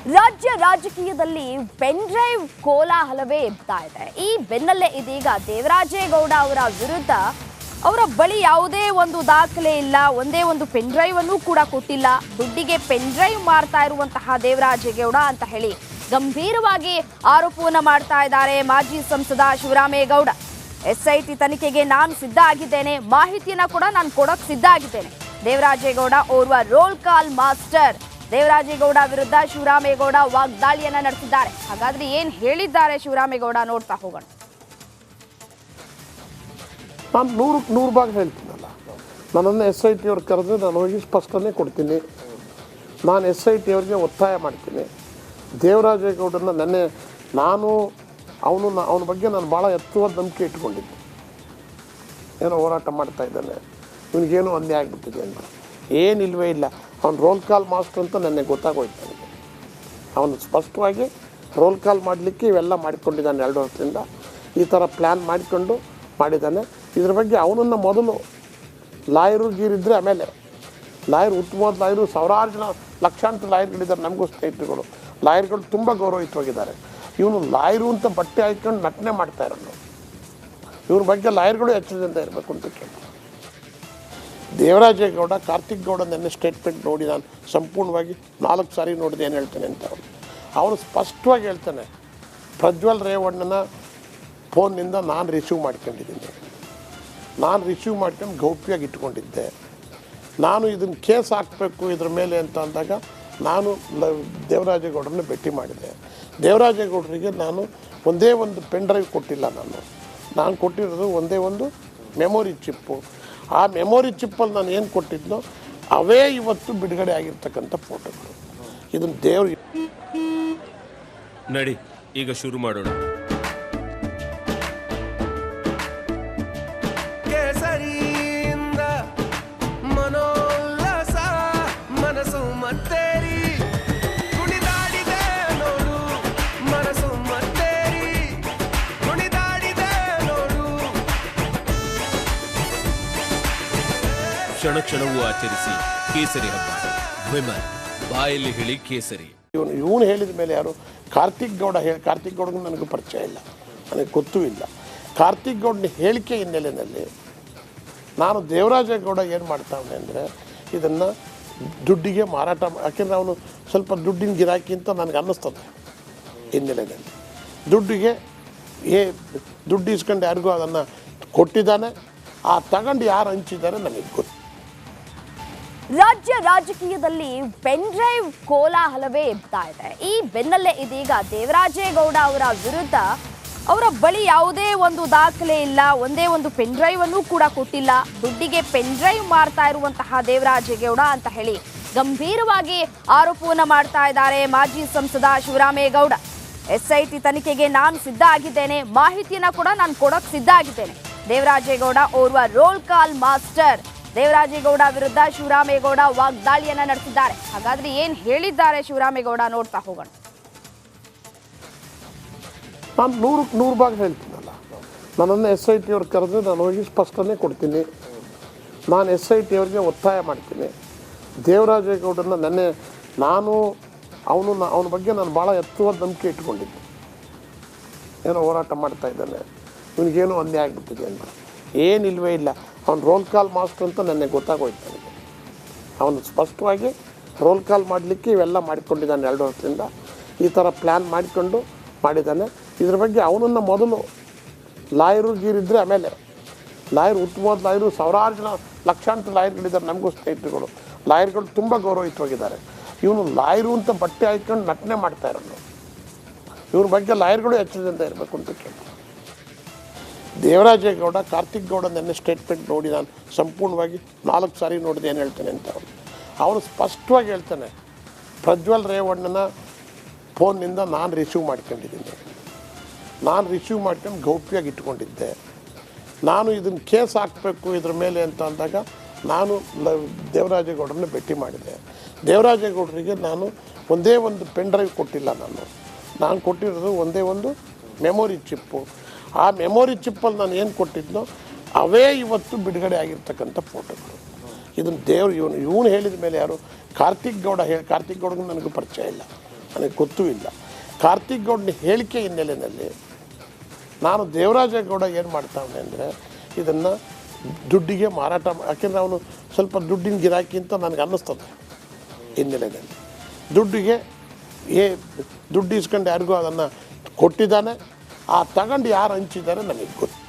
ರಾಜ್ಯ ರಾಜಕೀಯದಲ್ಲಿ pen drive ಕೋಲಾಹಲವೇ ಎಬ್ತಾ ಇದೆ. ಈ ಬೆನ್ನಲ್ಲೇ ಇದೀಗ ದೇವರಾಜೇಗೌಡ ಅವರ ವಿರುದ್ಧ ಅವರ ಬಳಿ ಯಾವುದೇ ಒಂದು ದಾಖಲೆ ಇಲ್ಲ, ಒಂದೇ ಒಂದು ಪೆನ್ ಡ್ರೈವ್ ಅನ್ನು ಕೂಡ ಕೊಟ್ಟಿಲ್ಲ, ದುಡ್ಡಿಗೆ ಪೆನ್ ಡ್ರೈವ್ ಮಾರ್ತಾ ಇರುವಂತಹ ದೇವರಾಜೇಗೌಡ ಅಂತ ಹೇಳಿ ಗಂಭೀರವಾಗಿ ಆರೋಪವನ್ನ ಮಾಡ್ತಾ ಇದ್ದಾರೆ ಮಾಜಿ ಸಂಸದ ಶಿವರಾಮೇಗೌಡ. SIT ತನಿಖೆಗೆ ನಾನು ಸಿದ್ಧ ಆಗಿದ್ದೇನೆ, ಮಾಹಿತಿಯನ್ನ ಕೂಡ ನಾನು ಕೊಡೋಕೆ ಸಿದ್ಧ ಆಗಿದ್ದೇನೆ. ದೇವರಾಜೇಗೌಡ ಓರ್ವ ರೋಲ್ ಕಾಲ್ ಮಾಸ್ಟರ್. ದೇವರಾಜೇಗೌಡ ವಿರುದ್ಧ ಶಿವರಾಮೇಗೌಡ ವಾಗ್ದಾಳಿಯನ್ನ ನಡೆಸಿದ್ದಾರೆ. ಹಾಗಾದ್ರೆ ಏನ್ ಹೇಳಿದ್ದಾರೆ ಶಿವರಾಮೇಗೌಡ ನೋಡ್ತಾ ಹೋಗೋಣ. ನಾನು 100 ಭಾಗ ಹೇಳ್ತೀನಲ್ಲ, ನನ್ನನ್ನು SIT ಅವ್ರು ಕರೆದ್ರೆ ನಾನು ಹೋಗಿ ಸ್ಪಷ್ಟನೆ ಕೊಡ್ತೀನಿ. ನಾನು SIT ಅವ್ರಿಗೆ ಒತ್ತಾಯ ಮಾಡ್ತೀನಿ. ದೇವರಾಜೇಗೌಡನ ನೆನ್ನೆ ಅವನ ಬಗ್ಗೆ ನಾನು ಭಾಳ ಎತ್ತುವಾದ ನಂಬಿಕೆ ಇಟ್ಕೊಂಡಿದ್ದೆ. ಏನೋ ಹೋರಾಟ ಮಾಡ್ತಾ ಇದ್ದಾನೆ, ಇವನಿಗೇನೋ ಅನ್ಯಾಯ ಆಗಿಬಿಟ್ಟಿದೆ ಅಂತ. ಏನಿಲ್ವೇ ಇಲ್ಲ, ಅವ್ನು ರೋಲ್ ಕಾಲ್ ಮಾಸ್ಟರ್ ಅಂತ ನನಗೆ ಗೊತ್ತಾಗೋಯ್ತು. ನನಗೆ ಅವನು ಸ್ಪಷ್ಟವಾಗಿ ರೋಲ್ ಕಾಲ್ ಮಾಡಲಿಕ್ಕೆ ಇವೆಲ್ಲ ಮಾಡಿಕೊಂಡಿದ್ದಾನೆ. 2 ವರ್ಷದಿಂದ ಈ ಥರ ಪ್ಲ್ಯಾನ್ ಮಾಡಿದ್ದಾನೆ. ಇದ್ರ ಬಗ್ಗೆ ಅವನನ್ನು ಮೊದಲು ಲಾಯರು ಗೀರಿದ್ರೆ, ಆಮೇಲೆ ಉತ್ತಮವಾದ ಲಾಯರು, ಸಾವಿರಾರು ಜನ ಲಕ್ಷಾಂತರ ಲಾಯರ್ಗಳಿದ್ದಾರೆ. ನಮಗೂ ಸ್ನೇಹಿತರುಗಳು ಲಾಯರ್ಗಳು ತುಂಬ ಗೌರವಯುತವಾಗಿದ್ದಾರೆ. ಇವನು ಲಾಯರು ಅಂತ ಬಟ್ಟೆ ಹಾಕ್ಕೊಂಡು ನಟನೆ ಮಾಡ್ತಾ ಇರೋನು. ಇವ್ರ ಬಗ್ಗೆ ಲಾಯರ್ಗಳು ಎಚ್ಚರಿಕೆಯಿಂದ ಇರಬೇಕು ಅಂತ ಕೇಳಿ. ದೇವರಾಜೇಗೌಡ, ಕಾರ್ತಿಕ್ ಗೌಡ ನೆನ್ನೆ ಸ್ಟೇಟ್ಮೆಂಟ್ ನೋಡಿ ನಾನು ಸಂಪೂರ್ಣವಾಗಿ 4 ಸಾರಿ ನೋಡಿದೆ ಏನು ಹೇಳ್ತಾನೆ ಅಂತ. ಅವನು ಸ್ಪಷ್ಟವಾಗಿ ಹೇಳ್ತಾನೆ, ಪ್ರಜ್ವಲ್ ರೇವಣ್ಣನ ಫೋನ್ನಿಂದ ನಾನು ರಿಸೀವ್ ಮಾಡ್ಕೊಂಡಿದ್ದೀನಿ, ನಾನು ರಿಸೀವ್ ಮಾಡ್ಕೊಂಡು ಗೌಪ್ಯವಾಗಿ ಇಟ್ಕೊಂಡಿದ್ದೆ. ನಾನು ಇದನ್ನು ಕೇಸ್ ಹಾಕಬೇಕು ಇದ್ರ ಮೇಲೆ ಅಂತ ಅಂದಾಗ ನಾನು ದೇವರಾಜೇಗೌಡರನ್ನ ಭೇಟಿ ಮಾಡಿದೆ. ದೇವರಾಜೇಗೌಡರಿಗೆ ನಾನು ಒಂದೇ ಒಂದು ಪೆನ್ ಡ್ರೈವ್ ಕೊಟ್ಟಿಲ್ಲ. ನಾನು ಕೊಟ್ಟಿರೋದು ಒಂದೇ ಒಂದು ಮೆಮೊರಿ ಚಿಪ್ಪು. ಆ ಮೆಮೊರಿ ಚಿಪ್ಪಲ್ಲಿ ನಾನು ಏನು ಕೊಟ್ಟಿದ್ನೋ ಅವೇ ಇವತ್ತು ಬಿಡುಗಡೆ ಆಗಿರ್ತಕ್ಕಂಥ ಫೋಟೋಗಳು. ಇದನ್ನು ದೇವ್ರು ನಡಿ ಈಗ ಶುರು ಮಾಡೋಣ. ಕೇಸರಿಯಿಂದ ಮನೋಲ್ಲಾಸ ಮನಸ್ಸು ಮತ್ತೇರಿ ಕುಣಿದಾಡಿದೆ ನೋಡು, ಮನಸ್ಸು ಮತ್ತೇರಿ ಕುಣಿದಾಡಿದೆ ನೋಡು. ಕ್ಷಣ ಕ್ಷಣವೂ ಆಚರಿಸಿ ಕೇಸರಿ ಹಬ್ಬ. ವಿಮಲ್ ಬಾಯಲ್ಲಿ ಹೇಳಿ ಕೇಸರಿ. ಇವನು ಹೇಳಿದ ಮೇಲೆ ಯಾರು? ಕಾರ್ತಿಕ್ ಗೌಡಗೂ ನನಗೂ ಪರಿಚಯ ಇಲ್ಲ, ನನಗೆ ಗೊತ್ತೂ ಇಲ್ಲ. ಕಾರ್ತಿಕ್ ಗೌಡನ ಹೇಳಿಕೆ ಹಿನ್ನೆಲೆಯಲ್ಲಿ ನಾನು ದೇವರಾಜೇಗೌಡ ಏನು ಮಾಡ್ತಾವನೆ ಅಂದರೆ ಇದನ್ನು ದುಡ್ಡಿಗೆ ಮಾರಾಟ, ಯಾಕೆಂದರೆ ಅವನು ಸ್ವಲ್ಪ ದುಡ್ಡಿನ ಗಿರಾಕಿ ಅಂತ ನನಗೆ ಅನ್ನಿಸ್ತದೆ. ಹಿನ್ನೆಲೆಯಲ್ಲಿ ದುಡ್ಡು ಇಸ್ಕೊಂಡು ಯಾರಿಗೂ ಅದನ್ನು ಕೊಟ್ಟಿದ್ದಾನೆ. ಆ ತಗೊಂಡು ಯಾರು ಹಂಚಿದ್ದಾರೆ ನನಗೆ ಗೊತ್ತು. ರಾಜ್ಯ ರಾಜಕೀಯದಲ್ಲಿ ಪೆನ್ ಡ್ರೈವ್ ಕೋಲಾಹಲವೇ ಎಬ್ತಾ ಇದೆ. ಈ ಬೆನ್ನಲ್ಲೇ ಇದೀಗ ದೇವರಾಜೇಗೌಡ ಅವರ ವಿರುದ್ಧ ಅವರ ಬಳಿ ಯಾವುದೇ ಒಂದು ದಾಖಲೆ ಇಲ್ಲ, ಒಂದೇ ಒಂದು ಪೆನ್ ಡ್ರೈವ್ ಅನ್ನು ಕೂಡ ಕೊಟ್ಟಿಲ್ಲ, ದುಡ್ಡಿಗೆ ಪೆನ್ ಡ್ರೈವ್ ಮಾರ್ತಾ ಇರುವಂತಹ ದೇವರಾಜೇಗೌಡ ಅಂತ ಹೇಳಿ ಗಂಭೀರವಾಗಿ ಆರೋಪವನ್ನ ಮಾಡ್ತಾ ಇದ್ದಾರೆ ಮಾಜಿ ಸಂಸದ ಶಿವರಾಮೇಗೌಡ. SIT ತನಿಖೆಗೆ ನಾನು ಸಿದ್ಧ ಆಗಿದ್ದೇನೆ, ಮಾಹಿತಿಯನ್ನ ಕೂಡ ನಾನು ಕೊಡೋಕೆ ಸಿದ್ಧ ಆಗಿದ್ದೇನೆ. ದೇವರಾಜೇಗೌಡ ಓರ್ವ ರೋಲ್ ಕಾಲ್ ಮಾಸ್ಟರ್. ದೇವರಾಜೇಗೌಡ ವಿರುದ್ಧ ಶಿವರಾಮೇಗೌಡ ವಾಗ್ದಾಳಿಯನ್ನ ನಡೆಸಿದ್ದಾರೆ. ಹಾಗಾದ್ರೆ ಏನ್ ಹೇಳಿದ್ದಾರೆ ಶಿವರಾಮೇಗೌಡ ನೋಡ್ತಾ ಹೋಗೋಣ. ನಾನು 100 ಭಾಗ ಹೇಳ್ತೀನಲ್ಲ, ನನ್ನನ್ನು SIT ಅವ್ರು ಕರೆದ್ರೆ ನಾನು ಹೋಗಿ ಸ್ಪಷ್ಟನೆ ಕೊಡ್ತೀನಿ. ನಾನು SIT ಅವ್ರಿಗೆ ಒತ್ತಾಯ ಮಾಡ್ತೀನಿ. ದೇವರಾಜೇಗೌಡನ ನೆನ್ನೆ ಅವನ ಬಗ್ಗೆ ನಾನು ಭಾಳ ಎತ್ತುವಾದ ನಂಬಿಕೆ ಇಟ್ಕೊಂಡಿದ್ದೆ. ಏನೋ ಹೋರಾಟ ಮಾಡ್ತಾ ಇದ್ದಾನೆ, ಇವನಿಗೇನೋ ಅನ್ಯಾಯ ಆಗಿಬಿಟ್ಟಿದೆ ಅಂತ. ಏನಿಲ್ವೇ ಇಲ್ಲ, ಅವ್ನು ರೋಲ್ ಕಾಲ್ ಮಾಸ್ಟರ್ ಅಂತ ನನಗೆ ಗೊತ್ತಾಗೋಯ್ತು. ನನಗೆ ಅವನು ಸ್ಪಷ್ಟವಾಗಿ ರೋಲ್ ಕಾಲ್ ಮಾಡಲಿಕ್ಕೆ ಇವೆಲ್ಲ ಮಾಡಿಕೊಂಡಿದ್ದಾನೆ. 2 ವರ್ಷದಿಂದ ಈ ಥರ ಪ್ಲ್ಯಾನ್ ಮಾಡಿದ್ದಾನೆ. ಇದ್ರ ಬಗ್ಗೆ ಅವನನ್ನು ಮೊದಲು ಲಾಯರು ಗೀರಿದ್ರೆ, ಆಮೇಲೆ ಉತ್ತಮವಾದ ಲಾಯರು, ಸಾವಿರಾರು ಜನ ಲಕ್ಷಾಂತರ ಲಾಯರ್ಗಳಿದ್ದಾರೆ. ನಮಗೂ ಸ್ನೇಹಿತರುಗಳು ಲಾಯರ್ಗಳು ತುಂಬ ಗೌರವಯುತವಾಗಿದ್ದಾರೆ. ಇವನು ಲಾಯರು ಅಂತ ಬಟ್ಟೆ ಹಾಕ್ಕೊಂಡು ನಟನೆ ಮಾಡ್ತಾ ಇರೋನು. ಇವ್ರ ಬಗ್ಗೆ ಲಾಯರ್ಗಳು ಎಚ್ಚರಿಕೆಯಿಂದ ಇರಬೇಕು ಅಂತ ಕೇಳಿ. ದೇವರಾಜೇಗೌಡ, ಕಾರ್ತಿಕ್ ಗೌಡ ನೆನ್ನೆ ಸ್ಟೇಟ್ಮೆಂಟ್ ನೋಡಿ ನಾನು ಸಂಪೂರ್ಣವಾಗಿ 4 ಸಾರಿ ನೋಡಿದೆ ಏನು ಹೇಳ್ತಾನೆ ಅಂತ. ಅವನು ಸ್ಪಷ್ಟವಾಗಿ ಹೇಳ್ತಾನೆ, ಪ್ರಜ್ವಲ್ ರೇವಣ್ಣನ ಫೋನ್ನಿಂದ ನಾನು ರಿಸೀವ್ ಮಾಡ್ಕೊಂಡಿದ್ದೀನಿ, ನಾನು ರಿಸೀವ್ ಮಾಡ್ಕೊಂಡು ಗೌಪ್ಯವಾಗಿ ಇಟ್ಕೊಂಡಿದ್ದೆ. ನಾನು ಇದನ್ನು ಕೇಸ್ ಹಾಕಬೇಕು ಇದ್ರ ಮೇಲೆ ಅಂತ ಅಂದಾಗ ನಾನು ದೇವರಾಜೇಗೌಡರನ್ನ ಭೇಟಿ ಮಾಡಿದೆ. ದೇವರಾಜೇಗೌಡರಿಗೆ ನಾನು ಒಂದೇ ಒಂದು ಪೆನ್ ಡ್ರೈವ್ ಕೊಟ್ಟಿಲ್ಲ. ನಾನು ಕೊಟ್ಟಿರೋದು ಒಂದೇ ಒಂದು ಮೆಮೊರಿ ಚಿಪ್ಪು. ಆ ಮೆಮೊರಿ ಚಿಪ್ಪಲ್ಲಿ ನಾನು ಏನು ಕೊಟ್ಟಿದ್ನೋ ಅವೇ ಇವತ್ತು ಬಿಡುಗಡೆ ಆಗಿರ್ತಕ್ಕಂಥ ಫೋಟೋಗಳು. ಇದನ್ನು ಇವನು ಹೇಳಿದ ಮೇಲೆ ಯಾರು? ಕಾರ್ತಿಕ್ ಗೌಡಗೂ ನನಗೂ ಪರಿಚಯ ಇಲ್ಲ, ನನಗೆ ಗೊತ್ತೂ ಇಲ್ಲ. ಕಾರ್ತಿಕ್ ಗೌಡನ ಹೇಳಿಕೆ ಹಿನ್ನೆಲೆಯಲ್ಲಿ ನಾನು ದೇವರಾಜೇಗೌಡ ಏನು ಮಾಡ್ತಾವನೆ ಅಂದರೆ ಇದನ್ನು ದುಡ್ಡಿಗೆ ಮಾರಾಟ ಯಾಕೆಂದರೆ ಅವನು ಸ್ವಲ್ಪ ದುಡ್ಡಿನ ಗಿರಾಕಿ ಅಂತ ನನಗೆ ಅನ್ನಿಸ್ತದೆ ಹಿನ್ನೆಲೆಯಲ್ಲಿ. ದುಡ್ಡಿಗೆ ದುಡ್ಡು ಇಸ್ಕೊಂಡು ಯಾರಿಗೂ ಅದನ್ನು ಕೊಟ್ಟಿದ್ದಾನೆ, ಆ ತಗೊಂಡು ಯಾರು ಹಂಚಿದ್ದಾರೆ ನನಗೆ ಗೊತ್ತು.